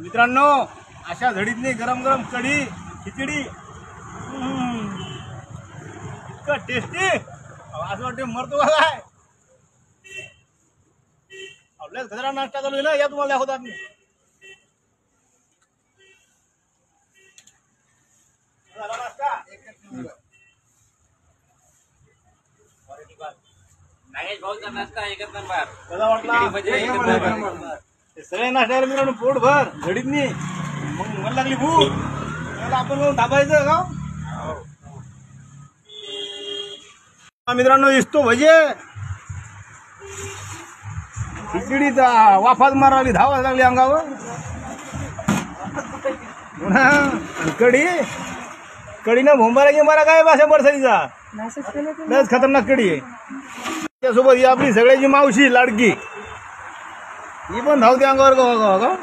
मित्रांनो, अशा झडीतली गरम गरम कढी खिचडी इतकं टेस्टी, असं वाटते मरतो का काय. आपल्याच खतरा नाश्ता चालू आहे ना, या तुम्हाला दाखवतात मी. नागेश भाऊचा नाश्ता एकच नंबर. कसा वाटला? सगळे नाश्ता मित्रांनो पोट भर झडीतनी. मग मला लागली भूक, आपण जाऊन थांबायचं का मित्रांनो. दिसतो भजे खिचडीचा वाफात मारावी, धावा लागली अंगावर. कढीनं भोंबारा की मारा काय भाषा बरसाईचा लस खतरनाक कढी आहे. त्यासोबत ही आपली सगळ्याची मावशी लाडकी, ही पण धावते अंगावर. का